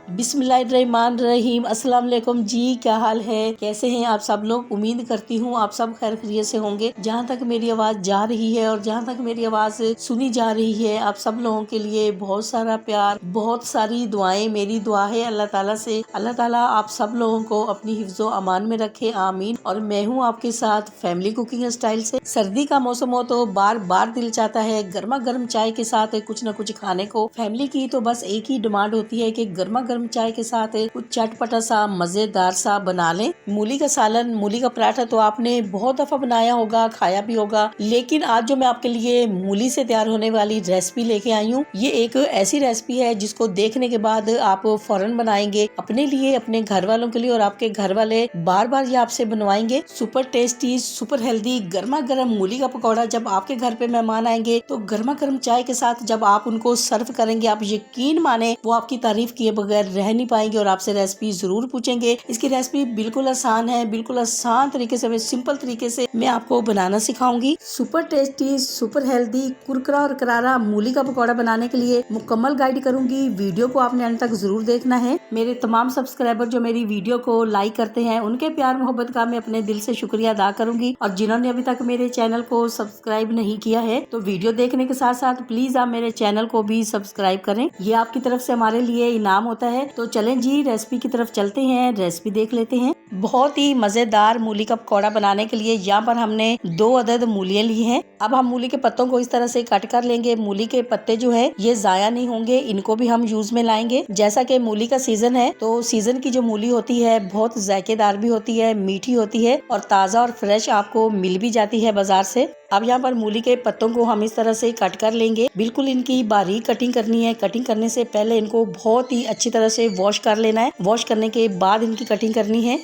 बिस्मिल्लाहिर्रहमानिर्रहीम। अस्सलाम वालेकुम जी, क्या हाल है, कैसे हैं आप सब लोग। उम्मीद करती हूँ आप सब खैर खैरियत से होंगे। जहाँ तक मेरी आवाज़ जा रही है और जहाँ तक मेरी आवाज़ सुनी जा रही है, आप सब लोगों के लिए बहुत सारा प्यार, बहुत सारी दुआएं। मेरी दुआ है अल्लाह ताला से, अल्लाह ताला आप सब लोगों को अपनी हिफ्ज़ो अमान में रखे, आमीन। और मैं हूँ आपके साथ फैमिली कुकिंग स्टाइल से। सर्दी का मौसम हो तो बार बार दिल चाहता है गर्मा गर्म चाय के साथ कुछ न कुछ खाने को। फैमिली की तो बस एक ही डिमांड होती है कि गर्मा गर्म चाय के साथ कुछ चटपटा सा मजेदार सा बना लें। मूली का सालन, मूली का पराठा तो आपने बहुत दफा बनाया होगा, खाया भी होगा, लेकिन आज जो मैं आपके लिए मूली से तैयार होने वाली रेसिपी लेके आई हूँ, ये एक ऐसी रेसिपी है जिसको देखने के बाद आप फौरन बनाएंगे अपने लिए, अपने घर वालों के लिए, और आपके घर वाले बार बार ये आपसे बनवाएंगे। सुपर टेस्टी, सुपर हेल्दी गर्मा गर्म मूली का पकौड़ा जब आपके घर पे मेहमान आएंगे तो गर्मा गर्म चाय के साथ जब आप उनको सर्व करेंगे, आप यकीन माने वो आपकी तारीफ किए बगैर रह नहीं पाएंगे और आपसे रेसिपी जरूर पूछेंगे। इसकी रेसिपी बिल्कुल आसान है, बिल्कुल आसान तरीके से, सिंपल तरीके से मैं आपको बनाना सिखाऊंगी। सुपर टेस्टी, सुपर हेल्दी, कुरकुरा और करारा मूली का पकौड़ा बनाने के लिए मुकम्मल गाइड करूंगी। वीडियो को आपने अंत तक जरूर देखना है। मेरे तमाम सब्सक्राइबर जो मेरी वीडियो को लाइक करते हैं, उनके प्यार मोहब्बत का मैं अपने दिल से शुक्रिया अदा करूंगी। और जिन्होंने अभी तक मेरे चैनल को सब्सक्राइब नहीं किया है तो वीडियो देखने के साथ साथ प्लीज आप मेरे चैनल को भी सब्सक्राइब करें, ये आपकी तरफ से हमारे लिए इनाम होता है। तो चलें जी, रेसिपी की तरफ चलते हैं, रेसिपी देख लेते हैं। बहुत ही मजेदार मूली का पकौड़ा बनाने के लिए यहाँ पर हमने 2 अदद मूलियाँ ली हैं। अब हम मूली के पत्तों को इस तरह से कट कर लेंगे। मूली के पत्ते जो है ये जाया नहीं होंगे, इनको भी हम यूज में लाएंगे। जैसा कि मूली का सीजन है तो सीजन की जो मूली होती है बहुत जायकेदार भी होती है, मीठी होती है और ताज़ा और फ्रेश आपको मिल भी जाती है बाजार से। अब यहाँ पर मूली के पत्तों को हम इस तरह से कट कर लेंगे। बिल्कुल इनकी बारीक कटिंग करनी है। कटिंग करने से पहले इनको बहुत ही अच्छी तरह से वॉश कर लेना है। वॉश करने के बाद इनकी कटिंग करनी है।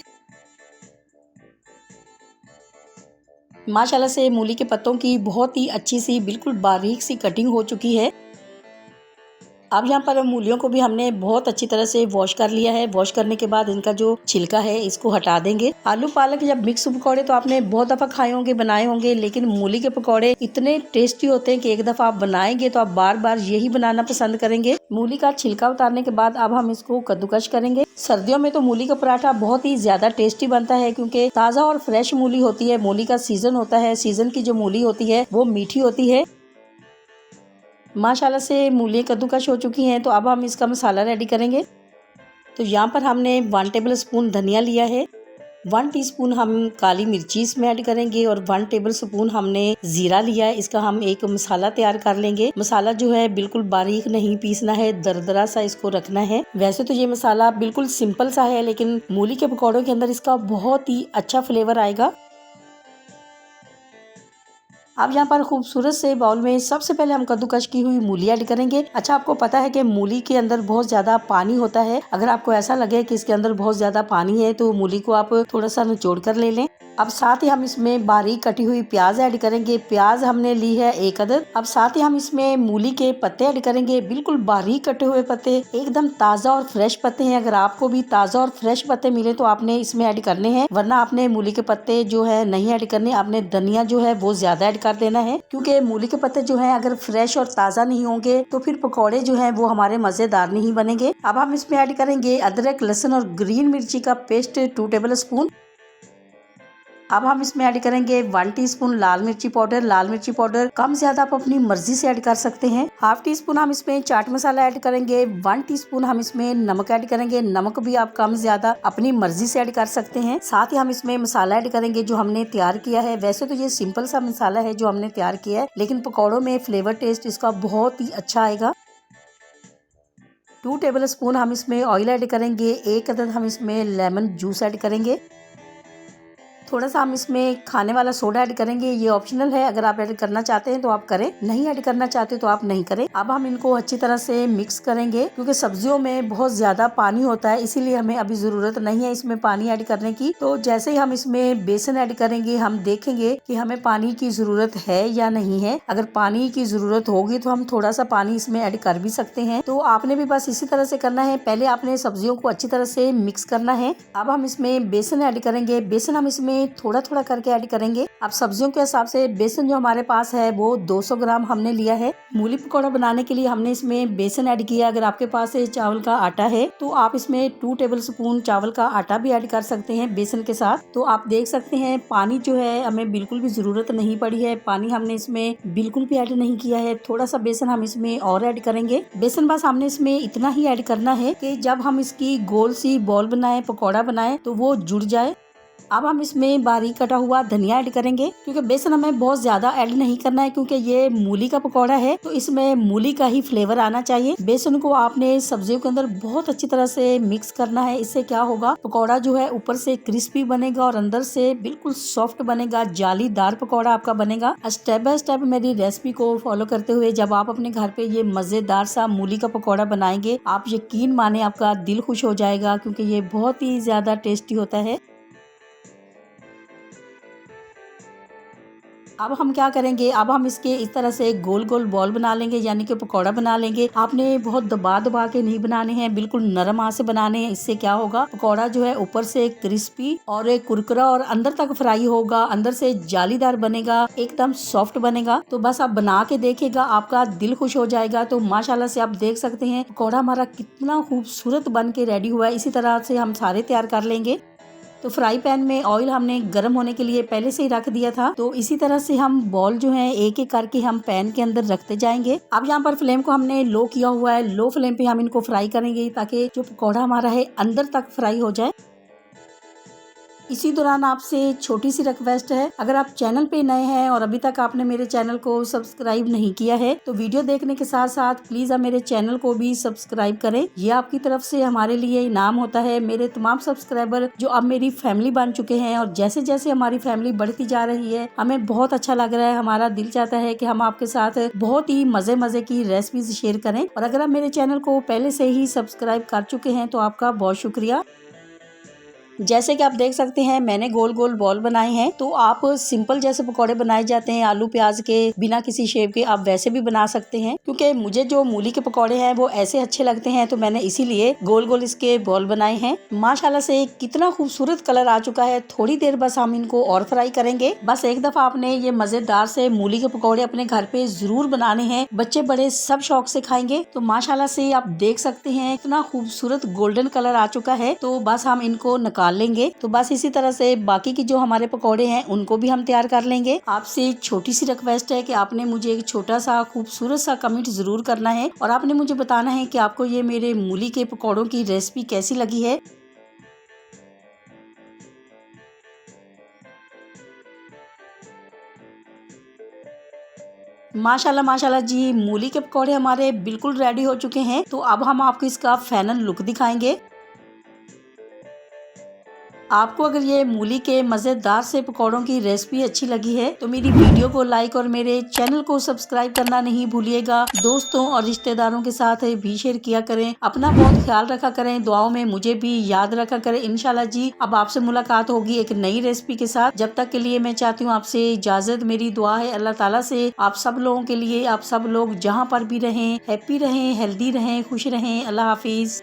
माशाल्लाह से मूली के पत्तों की बहुत ही अच्छी सी बिल्कुल बारीक सी कटिंग हो चुकी है। अब यहाँ पर मूलियों को भी हमने बहुत अच्छी तरह से वॉश कर लिया है। वॉश करने के बाद इनका जो छिलका है इसको हटा देंगे। आलू पालक या मिक्स पकौड़े तो आपने बहुत दफा खाए होंगे, बनाए होंगे, लेकिन मूली के पकौड़े इतने टेस्टी होते हैं कि एक दफा आप बनाएंगे तो आप बार बार यही बनाना पसंद करेंगे। मूली का छिलका उतारने के बाद अब हम इसको कद्दूकश करेंगे। सर्दियों में तो मूली का पराठा बहुत ही ज्यादा टेस्टी बनता है क्योंकि ताज़ा और फ्रेश मूली होती है। मूली का सीजन होता है, सीजन की जो मूली होती है वो मीठी होती है। माशाल्लाह से मूली कद्दूकश हो चुकी हैं। तो अब हम इसका मसाला रेडी करेंगे। तो यहाँ पर हमने 1 टेबल स्पून धनिया लिया है, 1 टीस्पून हम काली मिर्ची इसमें ऐड करेंगे और 1 टेबल स्पून हमने जीरा लिया है। इसका हम एक मसाला तैयार कर लेंगे। मसाला जो है बिल्कुल बारीक नहीं पीसना है, दरदरा सा इसको रखना है। वैसे तो ये मसाला बिल्कुल सिंपल सा है, लेकिन मूली के पकौड़ों के अंदर इसका बहुत ही अच्छा फ्लेवर आएगा। अब यहाँ पर खूबसूरत से बाउल में सबसे पहले हम कद्दूकश की हुई मूली ऐड करेंगे। अच्छा, आपको पता है कि मूली के अंदर बहुत ज्यादा पानी होता है। अगर आपको ऐसा लगे कि इसके अंदर बहुत ज्यादा पानी है तो मूली को आप थोड़ा सा निचोड़ कर ले लें। अब साथ ही हम इसमें बारीक कटी हुई प्याज ऐड करेंगे। प्याज हमने ली है 1 अदद। अब साथ ही हम इसमें मूली के पत्ते ऐड करेंगे, बिल्कुल बारीक कटे हुए पत्ते, एकदम ताज़ा और फ्रेश पत्ते हैं। अगर आपको भी ताज़ा और फ्रेश पत्ते मिले तो आपने इसमें ऐड करने हैं, वरना आपने मूली के पत्ते जो है नहीं ऐड करने। आपने धनिया जो है वो ज्यादा ऐड कर देना है, क्योंकि मूली के पत्ते जो है अगर फ्रेश और ताज़ा नहीं होंगे तो फिर पकौड़े जो है वो हमारे मजेदार नहीं बनेंगे। अब हम इसमें ऐड करेंगे अदरक, लहसुन और ग्रीन मिर्ची का पेस्ट 2 टेबल स्पून। अब हम इसमें ऐड करेंगे 1 टीस्पून लाल मिर्ची पाउडर। लाल मिर्ची पाउडर कम ज्यादा आप अपनी मर्जी से ऐड कर सकते हैं। ½ टीस्पून हम इसमें चाट मसाला ऐड करेंगे। 1 टीस्पून हम इसमें नमक ऐड करेंगे। नमक भी आप कम ज्यादा अपनी मर्जी से ऐड कर सकते हैं। साथ ही हम इसमें मसाला ऐड करेंगे जो हमने तैयार किया है। वैसे तो ये सिंपल सा मसाला है जो हमने तैयार किया है, लेकिन पकौड़ों में फ्लेवर टेस्ट इसका बहुत ही अच्छा आएगा। 2 टेबल स्पून हम इसमें ऑयल ऐड करेंगे। 1 अदद हम इसमें लेमन जूस ऐड करेंगे। थोड़ा सा हम इसमें खाने वाला सोडा ऐड करेंगे। ये ऑप्शनल है, अगर आप ऐड करना चाहते हैं तो आप करें, नहीं ऐड करना चाहते तो आप नहीं करें। अब हम इनको अच्छी तरह से मिक्स करेंगे, क्योंकि सब्जियों में बहुत ज्यादा पानी होता है, इसीलिए हमें अभी जरूरत नहीं है इसमें पानी ऐड करने की। तो जैसे ही हम इसमें बेसन ऐड करेंगे हम देखेंगे कि हमें पानी की जरूरत है या नहीं है। अगर पानी की जरूरत होगी तो हम थोड़ा सा पानी इसमें ऐड कर भी सकते हैं। तो आपने भी बस इसी तरह से करना है। पहले आपने सब्जियों को अच्छी तरह से मिक्स करना है। अब हम इसमें बेसन ऐड करेंगे। बेसन हम इसमें इसमें थोड़ा थोड़ा करके ऐड करेंगे। अब सब्जियों के हिसाब से बेसन जो हमारे पास है वो 200 ग्राम हमने लिया है। मूली पकौड़ा बनाने के लिए हमने इसमें बेसन ऐड किया। अगर आपके पास चावल का आटा है तो आप इसमें 2 टेबल स्पून चावल का आटा भी ऐड कर सकते हैं बेसन के साथ। तो आप देख सकते हैं पानी जो है हमें बिल्कुल भी जरूरत नहीं पड़ी है, पानी हमने इसमें बिल्कुल भी ऐड नहीं किया है। थोड़ा सा बेसन हम इसमें और ऐड करेंगे। बेसन बस हमने इसमें इतना ही ऐड करना है कि जब हम इसकी गोल सी बॉल बनाए, पकौड़ा बनाए तो वो जुड़ जाए। अब हम इसमें बारीक कटा हुआ धनिया ऐड करेंगे, क्योंकि बेसन हमें बहुत ज्यादा ऐड नहीं करना है क्योंकि ये मूली का पकौड़ा है तो इसमें मूली का ही फ्लेवर आना चाहिए। बेसन को आपने सब्जियों के अंदर बहुत अच्छी तरह से मिक्स करना है। इससे क्या होगा, पकौड़ा जो है ऊपर से क्रिस्पी बनेगा और अंदर से बिल्कुल सॉफ्ट बनेगा, जालीदार पकौड़ा आपका बनेगा। स्टेप बाय स्टेप मेरी रेसिपी को फॉलो करते हुए जब आप अपने घर पे ये मजेदार सा मूली का पकौड़ा बनाएंगे, आप यकीन माने आपका दिल खुश हो जाएगा, क्योंकि ये बहुत ही ज्यादा टेस्टी होता है। अब हम क्या करेंगे, अब हम इसके इस तरह से गोल गोल बॉल बना लेंगे, यानी कि पकौड़ा बना लेंगे। आपने बहुत दबा दबा के नहीं बनाने हैं, बिल्कुल नरम हाथ से बनाने हैं। इससे क्या होगा, पकौड़ा जो है ऊपर से क्रिस्पी और कुरकुरा और अंदर तक फ्राई होगा, अंदर से जालीदार बनेगा, एकदम सॉफ्ट बनेगा। तो बस आप बना के देखिएगा, आपका दिल खुश हो जाएगा। तो माशाल्लाह से आप देख सकते हैं पकौड़ा हमारा कितना खूबसूरत बन के रेडी हुआ है। इसी तरह से हम सारे तैयार कर लेंगे। तो फ्राई पैन में ऑयल हमने गर्म होने के लिए पहले से ही रख दिया था। तो इसी तरह से हम बॉल जो है एक एक करके हम पैन के अंदर रखते जाएंगे। अब यहाँ पर फ्लेम को हमने लो किया हुआ है, लो फ्लेम पे हम इनको फ्राई करेंगे ताकि जो पकौड़ा हमारा है अंदर तक फ्राई हो जाए। इसी दौरान आपसे छोटी सी रिक्वेस्ट है, अगर आप चैनल पे नए हैं और अभी तक आपने मेरे चैनल को सब्सक्राइब नहीं किया है तो वीडियो देखने के साथ साथ प्लीज आप मेरे चैनल को भी सब्सक्राइब करें। ये आपकी तरफ से हमारे लिए इनाम होता है। मेरे तमाम सब्सक्राइबर जो अब मेरी फैमिली बन चुके हैं और जैसे जैसे हमारी फैमिली बढ़ती जा रही है, हमें बहुत अच्छा लग रहा है। हमारा दिल चाहता है कि हम आपके साथ बहुत ही मजे मजे की रेसिपीज शेयर करें। और अगर आप मेरे चैनल को पहले से ही सब्सक्राइब कर चुके हैं तो आपका बहुत शुक्रिया। जैसे कि आप देख सकते हैं मैंने गोल गोल बॉल बनाए हैं। तो आप सिंपल जैसे पकौड़े बनाए जाते हैं आलू प्याज के बिना किसी शेप के, आप वैसे भी बना सकते हैं। क्योंकि मुझे जो मूली के पकौड़े हैं वो ऐसे अच्छे लगते हैं तो मैंने इसीलिए गोल गोल इसके बॉल बनाए हैं। माशाल्लाह से कितना खूबसूरत कलर आ चुका है। थोड़ी देर बस हम इनको और फ्राई करेंगे। बस एक दफा आपने ये मजेदार से मूली के पकौड़े अपने घर पे जरूर बनाने हैं, बच्चे बड़े सब शौक से खाएंगे। तो माशाल्लाह से आप देख सकते हैं इतना खूबसूरत गोल्डन कलर आ चुका है। तो बस हम इनको निकाल लेंगे। तो बस इसी तरह से बाकी की जो हमारे पकौड़े हैं उनको भी हम तैयार कर लेंगे। आपसे छोटी सी रिक्वेस्ट है कि आपने मुझे एक छोटा सा खूबसूरत सा कमेंट जरूर करना है और आपने मुझे बताना है कि आपको ये मेरे मूली के पकौड़ों की रेसिपी कैसी लगी है। माशाल्लाह माशाल्लाह जी, मूली के पकौड़े हमारे बिल्कुल रेडी हो चुके हैं। तो अब हम आपको इसका फाइनल लुक दिखाएंगे। आपको अगर ये मूली के मजेदार से पकौड़ों की रेसिपी अच्छी लगी है तो मेरी वीडियो को लाइक और मेरे चैनल को सब्सक्राइब करना नहीं भूलिएगा। दोस्तों और रिश्तेदारों के साथ भी शेयर किया करें। अपना बहुत ख्याल रखा करें, दुआओं में मुझे भी याद रखा करें। इंशाल्लाह जी अब आपसे मुलाकात होगी एक नई रेसिपी के साथ। जब तक के लिए मैं चाहती हूँ आपसे इजाजत। मेरी दुआ है अल्लाह ताला से आप सब लोगों के लिए, आप सब लोग जहाँ पर भी रहें हैप्पी रहें, हेल्दी रहें, खुश रहें। अल्लाह हाफिज।